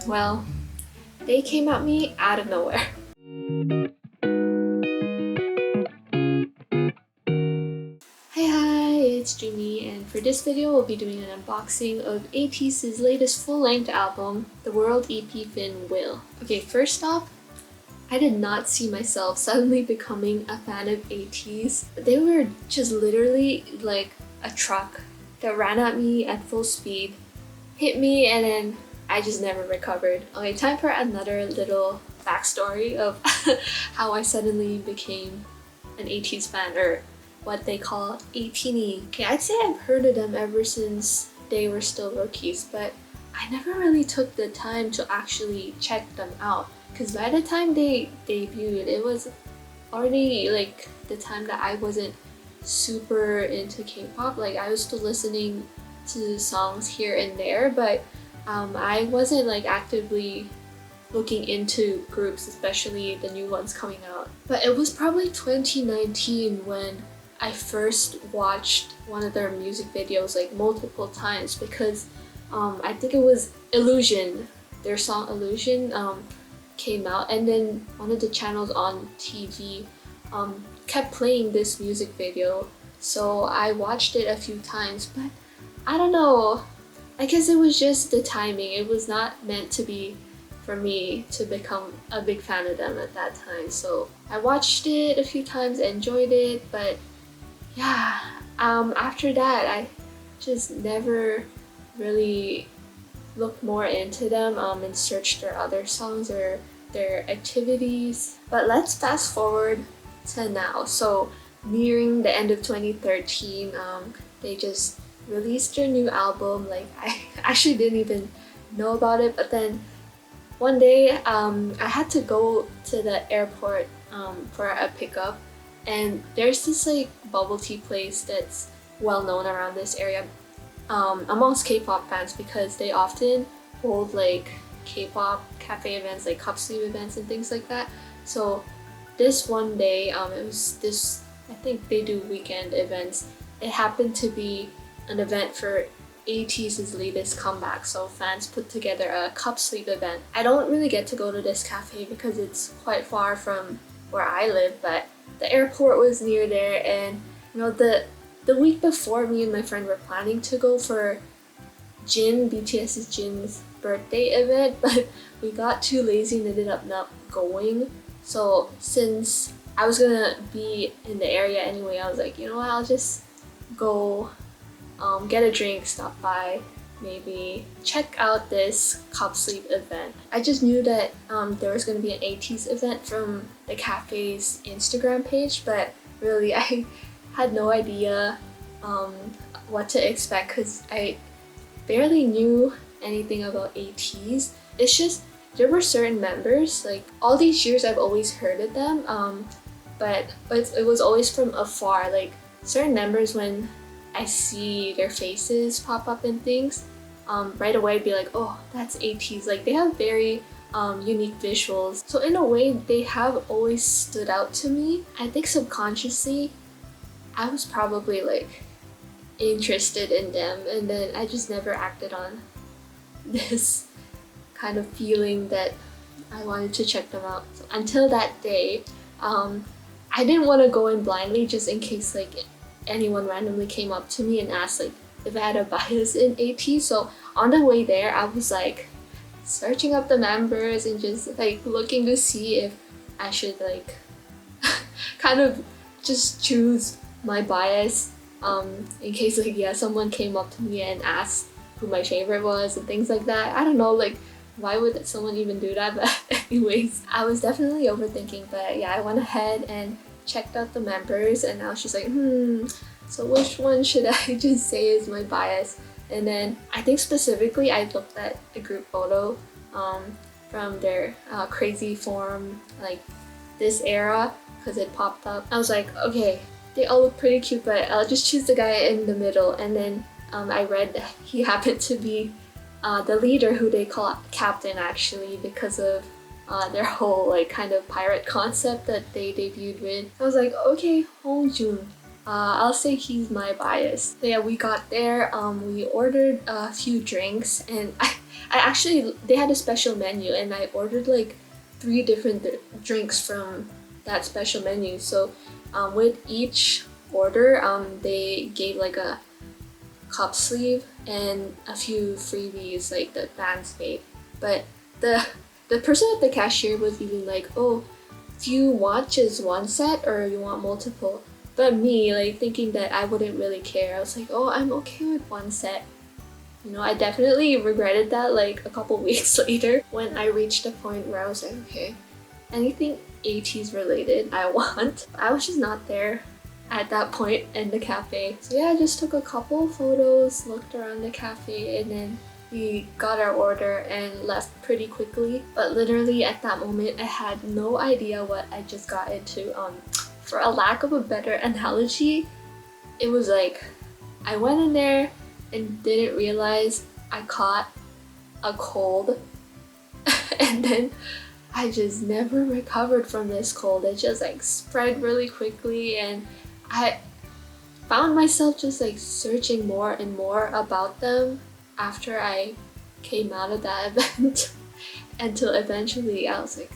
Well, they came at me out of nowhere. Hi, it's Jumi, and for this video we'll be doing an unboxing of ATEEZ's latest full-length album, the World EP.Fin Will. Okay, first off, I did not see myself suddenly becoming a fan of ATEEZ. They were just literally like a truck that ran at me at full speed, hit me, and then I just never recovered. Okay, time for another little backstory of how I suddenly became an ATEEZ fan, or what they call Atiny. Okay, I'd say I've heard of them ever since they were still rookies, but I never really took the time to actually check them out. Because by the time they debuted, it was already like the time that I wasn't super into K-pop. Like, I was still listening to songs here and there, but I wasn't like actively looking into groups, especially the new ones coming out. But it was probably 2019 when I first watched one of their music videos like multiple times, because I think it was Illusion, their song Illusion came out, and then one of the channels on TV kept playing this music video, so I watched it a few times. But I don't know, I guess it was just the timing. It was not meant to be for me to become a big fan of them at that time. So I watched it a few times, enjoyed it, but yeah, after that I just never really looked more into them and searched their other songs or their activities. But let's fast forward to now. So nearing the end of 2013, they just released their new album. Like, I actually didn't even know about it, but then one day I had to go to the airport for a pickup, and there's this like bubble tea place that's well known around this area amongst K-pop fans, because they often hold like K-pop cafe events, like cup sleeve events and things like that. So this one day, it was this, I think they do weekend events. It happened to be an event for ATEEZ's latest comeback, so fans put together a cup sleeve event. I don't really get to go to this cafe because it's quite far from where I live, but the airport was near there, and you know, the week before, me and my friend were planning to go for BTS's Jin's birthday event, but we got too lazy and ended up not going. So since I was gonna be in the area anyway, I was like, you know what, I'll just go get a drink, stop by, maybe check out this cup sleeve event. I just knew that there was going to be an ATEEZ event from the cafe's Instagram page, but really I had no idea what to expect, because I barely knew anything about ATEEZ. It's just there were certain members, like all these years I've always heard of them, but it was always from afar. Like, certain members, when I see their faces pop up and things, right away I'd be like, oh, that's ATEEZ. Like, they have very unique visuals. So in a way, they have always stood out to me. I think subconsciously, I was probably like interested in them, and then I just never acted on this kind of feeling that I wanted to check them out. So until that day, I didn't want to go in blindly, just in case like anyone randomly came up to me and asked like if I had a bias in ATEEZ. So on the way there, I was like searching up the members and just like looking to see if I should like kind of just choose my bias in case like, yeah, someone came up to me and asked who my favorite was and things like that. I don't know, like, why would someone even do that? But anyways, I was definitely overthinking, but yeah, I went ahead and checked out the members, and I was just like, so which one should I just say is my bias? And then I think specifically I looked at the group photo from their crazy form, like this era, because it popped up. I was like, okay, they all look pretty cute, but I'll just choose the guy in the middle. And then I read that he happened to be the leader, who they call Captain, actually, because of their whole like kind of pirate concept that they debuted with. I was like, okay, Hongjun, I'll say he's my bias. So yeah, we got there, we ordered a few drinks, and They had a special menu and I ordered like 3 different drinks from that special menu. So with each order, they gave like a cup sleeve and a few freebies like the band's made. But the person at the cashier was even like, oh, do you want just one set or you want multiple? But me, like thinking that I wouldn't really care, I was like, oh, I'm okay with one set. You know, I definitely regretted that like a couple weeks later when I reached a point where I was like, okay, anything ATEEZ related I want. I was just not there at that point in the cafe. So yeah, I just took a couple photos, looked around the cafe, and then we got our order and left pretty quickly. But literally at that moment, I had no idea what I just got into. For a lack of a better analogy, it was like I went in there and didn't realize I caught a cold and then I just never recovered from this cold. It just like spread really quickly and I found myself just like searching more and more about them after I came out of that event until eventually I was like,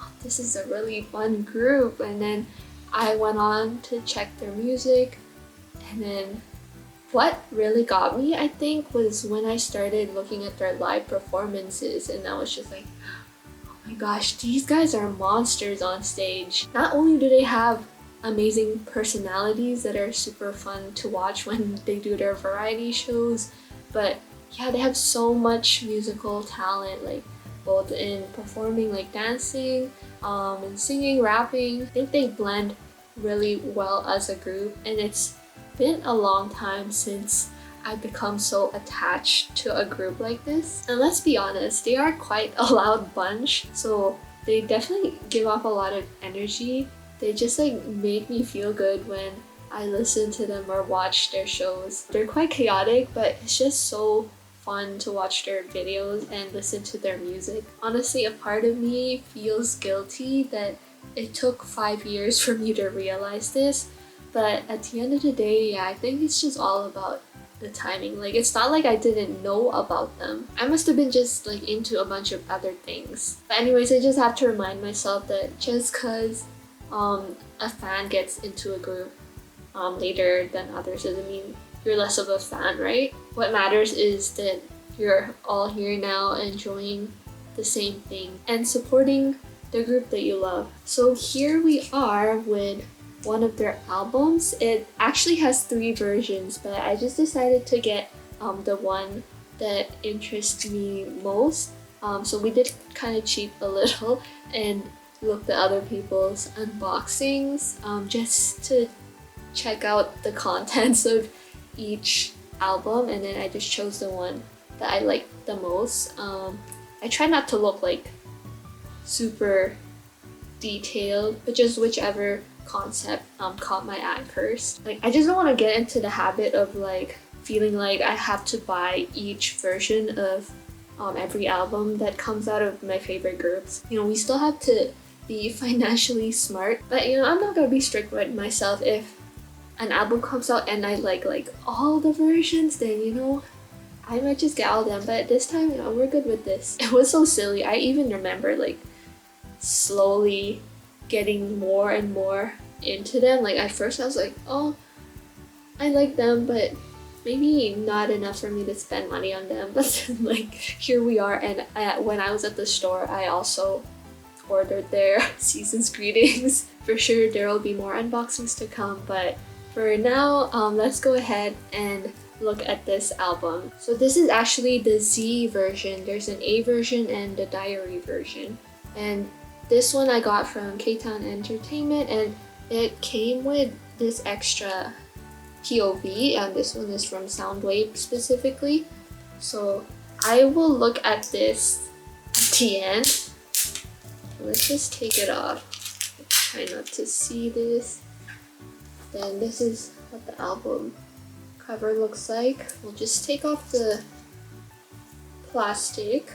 oh, this is a really fun group. And then I went on to check their music, and then what really got me, I think, was when I started looking at their live performances, and I was just like, oh my gosh, these guys are monsters on stage. Not only do they have amazing personalities that are super fun to watch when they do their variety shows, but yeah, they have so much musical talent, like both in performing, like dancing, and singing, rapping. I think they blend really well as a group, and it's been a long time since I've become so attached to a group like this. And let's be honest, they are quite a loud bunch, so they definitely give off a lot of energy. They just like make me feel good when I listen to them or watch their shows. They're quite chaotic, but it's just so fun to watch their videos and listen to their music. Honestly, a part of me feels guilty that it took 5 years for me to realize this, but at the end of the day, yeah, I think it's just all about the timing. Like, it's not like I didn't know about them. I must have been just like into a bunch of other things. But anyways, I just have to remind myself that just cause a fan gets into a group later than others doesn't mean you're less of a fan, right? What matters is that you're all here now enjoying the same thing and supporting the group that you love. So here we are with one of their albums. It actually has 3 versions, but I just decided to get the one that interests me most. So we did kind of cheat a little and looked at other people's unboxings just to check out the contents of each album, and then I just chose the one that I liked the most. I try not to look like super detailed, but just whichever concept caught my eye first. Like, I just don't want to get into the habit of like feeling like I have to buy each version of every album that comes out of my favorite groups. You know, we still have to be financially smart, but you know, I'm not gonna be strict with myself. If an album comes out and I like all the versions, then you know, I might just get all of them. But this time, you know, we're good with this. It was so silly. I even remember like slowly getting more and more into them. Like at first I was like, oh, I like them, but maybe not enough for me to spend money on them. But then, like, here we are, and when I was at the store, I also ordered their season's greetings. For sure there will be more unboxings to come, but for now, let's go ahead and look at this album. So this is actually the Z version. There's an A version and the diary version, and this one I got from K-Town Entertainment, and it came with this extra POV, and this one is from Soundwave specifically. So I will look at this at the end. Let's just take it off. Try not to see this. Then this is what the album cover looks like. We'll just take off the plastic.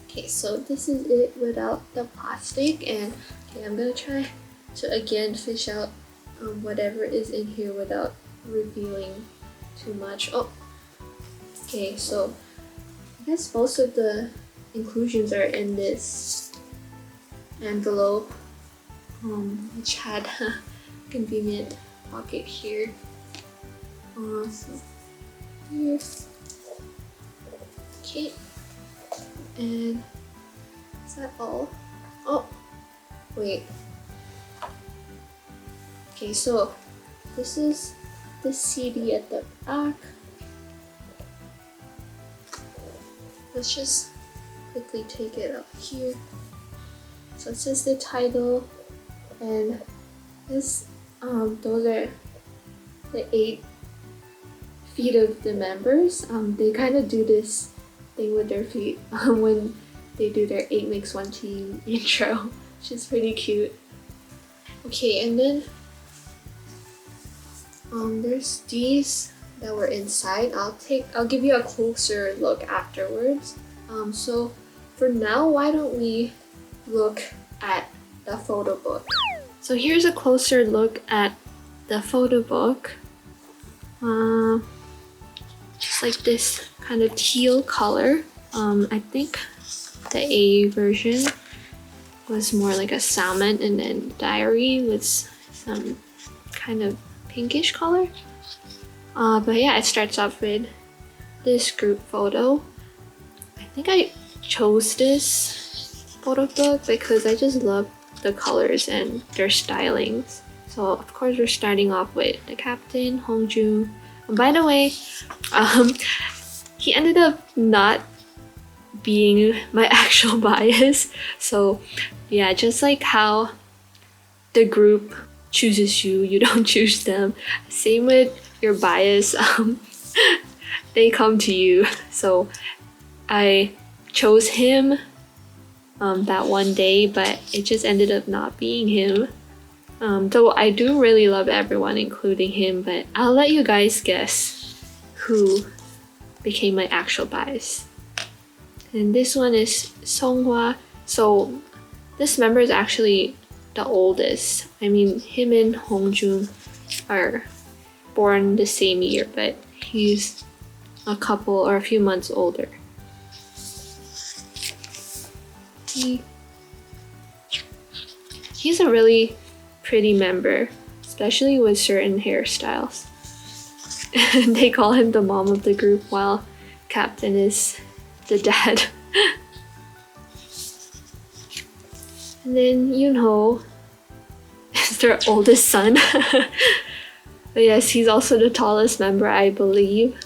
Okay, so this is it without the plastic, and okay, I'm gonna try to again fish out whatever is in here without revealing too much. Oh, okay, so I guess most of the inclusions are in this envelope, which had a convenient pocket here. So here. Okay, and is that all? Oh, wait. Okay, so this is the CD at the back. Let's just quickly take it up here. So it says the title, and this those are the 8 feet of the members. They kind of do this thing with their feet when they do their 8 makes 1 team intro, which is pretty cute. Okay, and then there's these that were inside. I'll give you a closer look afterwards. So for now, why don't we look at the photo book? So here's a closer look at the photo book. Just like this kind of teal color. I think the A version was more like a salmon, and then Diary was some kind of pinkish color. But yeah, it starts off with this group photo. I think I chose this photo book because I just love the colors and their stylings. So of course we're starting off with the captain, Hongjun. And by the way, he ended up not being my actual bias. So yeah, just like how the group chooses you, you don't choose them. Same with your bias, they come to you. So I chose him that one day, but it just ended up not being him. Though I do really love everyone, including him, but I'll let you guys guess who became my actual bias. And this one is Songhwa. So this member is actually the oldest. I mean, him and Hongjun are born the same year, but he's a couple or a few months older. He's a really pretty member, especially with certain hairstyles. They call him the mom of the group, while Captain is the dad. And then Yunho is their oldest son. But yes, he's also the tallest member, I believe.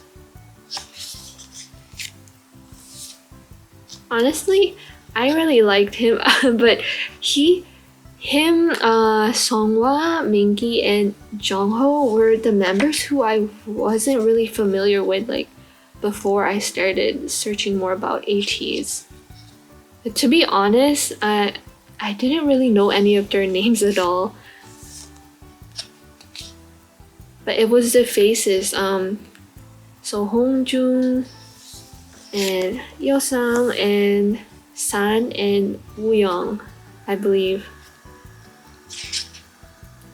Honestly, I really liked him, but Songhwa, Mingi, and Jongho were the members who I wasn't really familiar with, like, before I started searching more about ATEEZ. But to be honest, I didn't really know any of their names at all. But it was the faces. So Hongjun and Yosang and San and Wooyoung, I believe.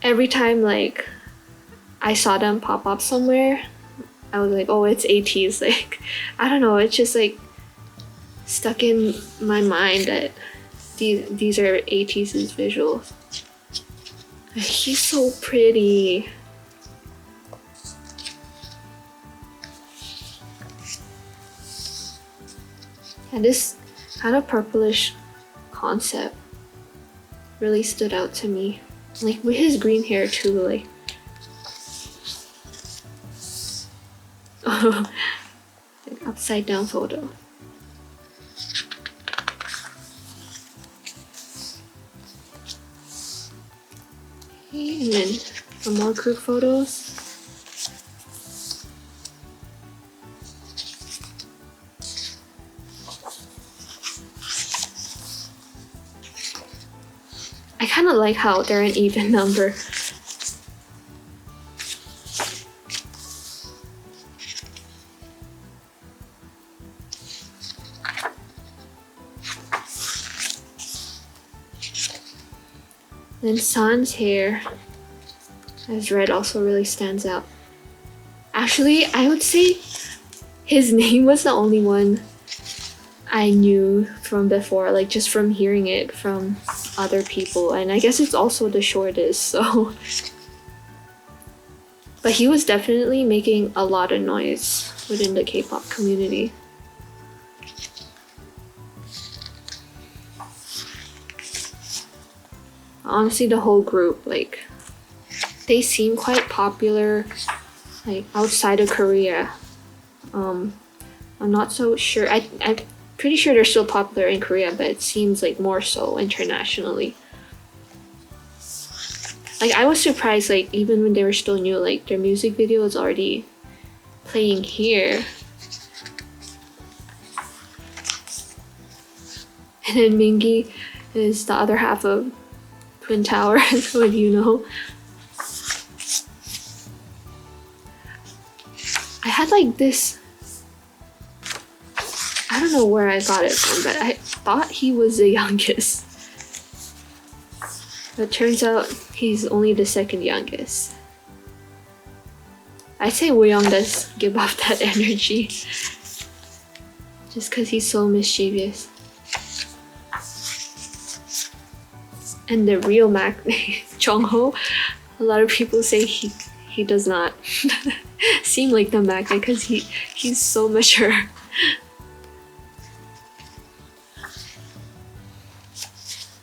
Every time like I saw them pop up somewhere, I was like, oh, it's ATEEZ. Like, I don't know, it's just like stuck in my mind that these are ATEEZ's visuals. He's so pretty. And this kind of purplish concept really stood out to me. Like with his green hair too, like like upside down photo. Okay, and then some more group photos. I kind of like how they're an even number. Then San's hair. as red also really stands out. Actually, I would say his name was the only one I knew from before, like just from hearing it from other people, and I guess it's also the shortest, so. But he was definitely making a lot of noise within the K-pop community. Honestly, the whole group, like, they seem quite popular, like, outside of Korea. I'm not so sure. I'm pretty sure they're still popular in Korea, but it seems like more so internationally. Like, I was surprised, like, even when they were still new, like, their music video was already playing here. And then Mingi is the other half of Twin Tower, what you know. I had like this, I don't know where I got it from, but I thought he was the youngest. But turns out he's only the second youngest. I'd say Wooyoung does give off that energy. Just because he's so mischievous. And the real Mac, Jongho, a lot of people say he does not seem like the Mac because he's so mature.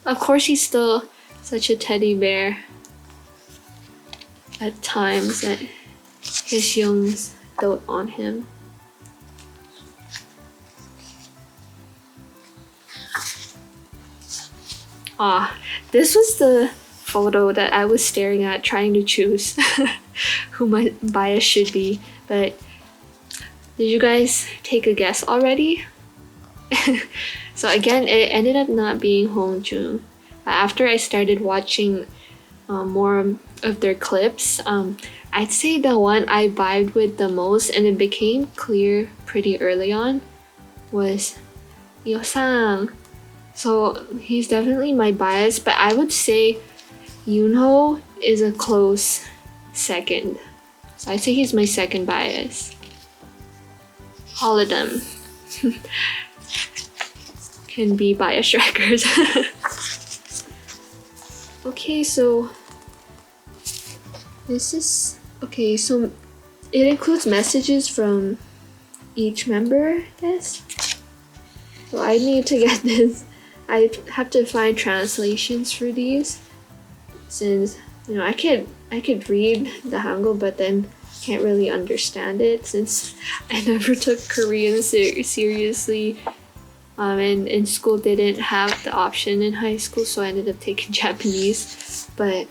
Of course, he's still such a teddy bear at times that his youngs dote on him. This was the photo that I was staring at trying to choose who my bias should be, but did you guys take a guess already? So again, it ended up not being Hongjoong. After I started watching more of their clips, I'd say the one I vibed with the most, and it became clear pretty early on, was Yeosang. So he's definitely my bias, but I would say Yoonho is a close second. So I'd say he's my second bias. All of them can be bias records. Okay, so this is okay. So it includes messages from each member, I guess. So I need to get this. I have to find translations for these, since I could read the Hangul, but then can't really understand it since I never took Korean seriously. And in school didn't have the option in high school, so I ended up taking Japanese. But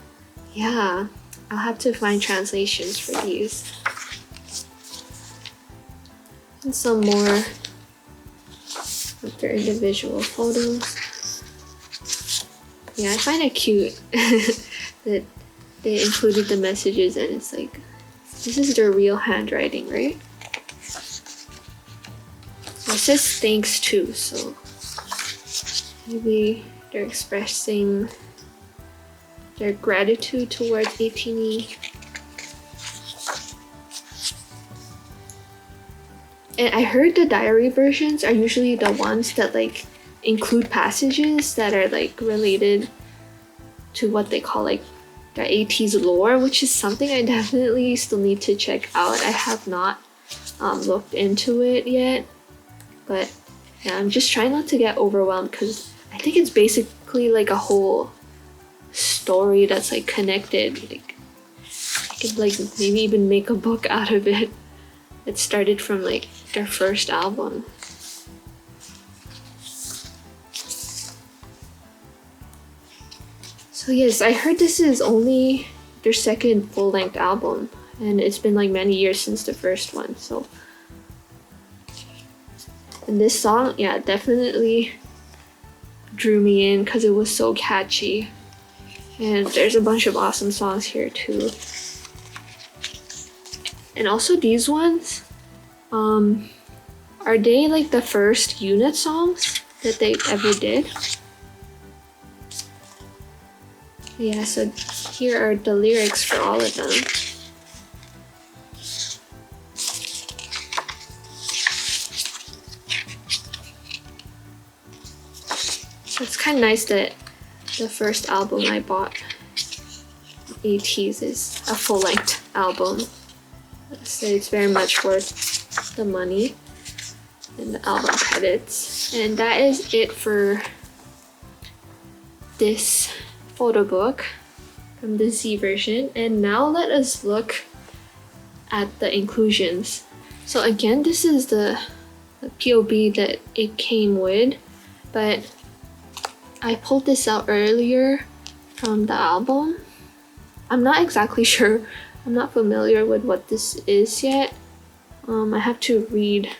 yeah, I'll have to find translations for these. And some more of their individual photos. Yeah, I find it cute that they included the messages, and it's like, this is their real handwriting, right? So it says thanks too, so maybe they're expressing their gratitude towards Atiny. And I heard the diary versions are usually the ones that like include passages that are like related to what they call like the ATEEZ lore, which is something I definitely still need to check out. I have not looked into it yet, but yeah, I'm just trying not to get overwhelmed because I think it's basically like a whole story that's like connected. Like I could like maybe even make a book out of it. It started from like their first album. So yes, I heard this is only their second full-length album, and it's been like many years since the first one. So, and this song, yeah, definitely drew me in because it was so catchy. And there's a bunch of awesome songs here too. And also these ones, are they like the first unit songs that they ever did? Yeah, so here are the lyrics for all of them. It's kind of nice that the first album I bought, ATEEZ, is a full-length album. So it's very much worth the money and the album credits. And that is it for this photo book from the Z version. And now let us look at the inclusions. So again, this is the POB that it came with, but I pulled this out earlier from the album. I'm not exactly sure. I'm not familiar with what this is yet. I have to read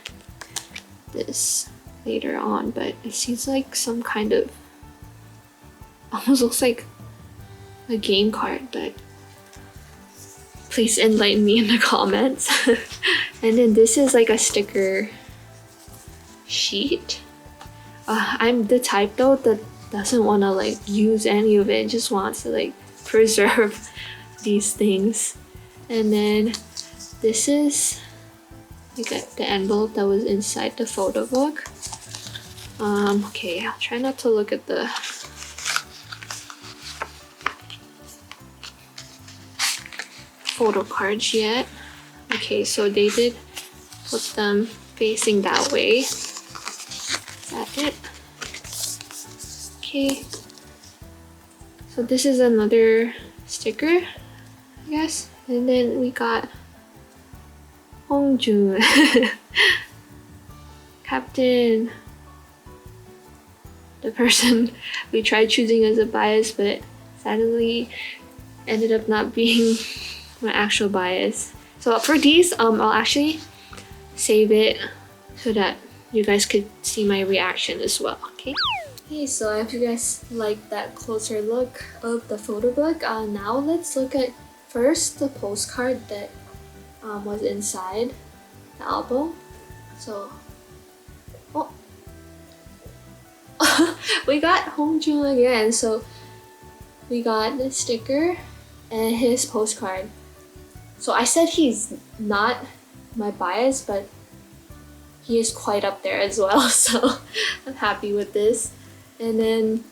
this later on, but it seems like some kind of, almost looks like a game card, but please enlighten me in the comments. And then this is like a sticker sheet. I'm the type though that doesn't want to like use any of it, just wants to like preserve these things. And then this is like the envelope that was inside the photo book. Okay, I'll try not to look at the photo cards yet. Okay, so they did put them facing that way. Is that it? Okay, so this is another sticker, I guess. And then we got Hongjun, Captain, the person we tried choosing as a bias, but sadly ended up not being my actual bias. So for these, I'll actually save it so that you guys could see my reaction as well, okay? Okay, so I hope you guys like that closer look of the photo book. Now let's look at first the postcard that was inside the album. So, oh, we got Hongjun again. So we got the sticker and his postcard. So I said he's not my bias, but he is quite up there as well. So I'm happy with this. And then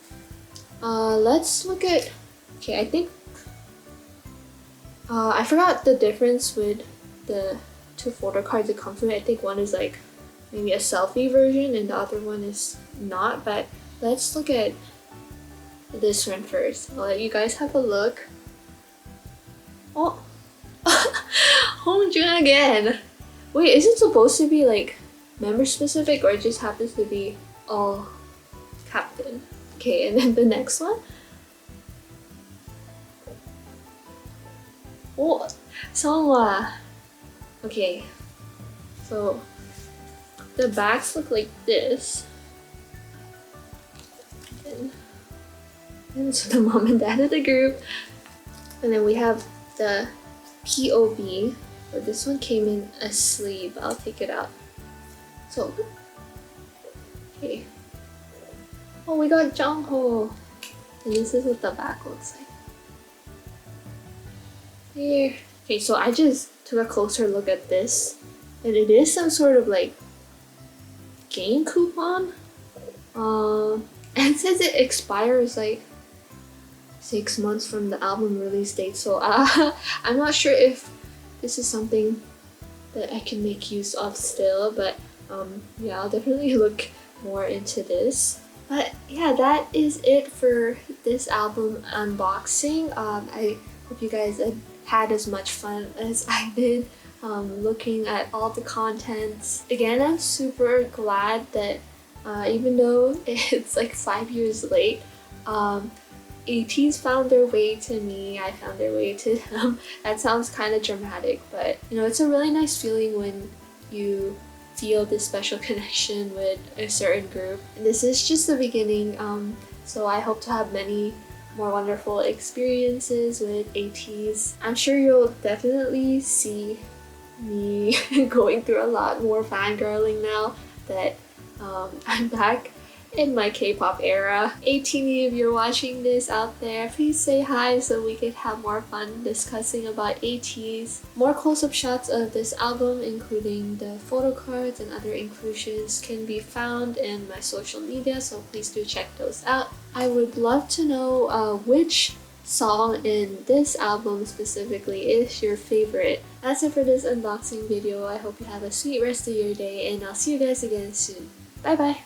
let's look at, okay, I think I forgot the difference with the two photo cards it comes with. I think one is like maybe a selfie version and the other one is not, but let's look at this one first. I'll let you guys have a look. Oh, Hongjun again. Wait, is it supposed to be like member specific or it just happens to be all Captain? Okay, and then the next one. Oh, Songwa. Okay, so the backs look like this. And so the mom and dad of the group. And then we have the POV. But this one came in a sleeve. I'll take it out. So, okay. Oh, we got Jongho. And this is what the back looks like. Here. Okay, so I just took a closer look at this. And it is some sort of like game coupon. And it says it expires like 6 months from the album release date. So I'm not sure if this is something that I can make use of still, but yeah, I'll definitely look more into this. But yeah, that is it for this album unboxing. I hope you guys had as much fun as I did looking at all the contents. Again, I'm super glad that even though it's like 5 years late, ATEEZ found their way to me, I found their way to them. That sounds kind of dramatic, but you know, it's a really nice feeling when you feel this special connection with a certain group. And this is just the beginning, so I hope to have many more wonderful experiences with ATEEZ. I'm sure you'll definitely see me going through a lot more fangirling now that I'm back in my K-pop era. Atiny, if you're watching this out there, please say hi so we could have more fun discussing about ATEEZ. More close-up shots of this album, including the photo cards and other inclusions, can be found in my social media, so please do check those out. I would love to know which song in this album specifically is your favorite. That's it for this unboxing video. I hope you have a sweet rest of your day, and I'll see you guys again soon. Bye bye!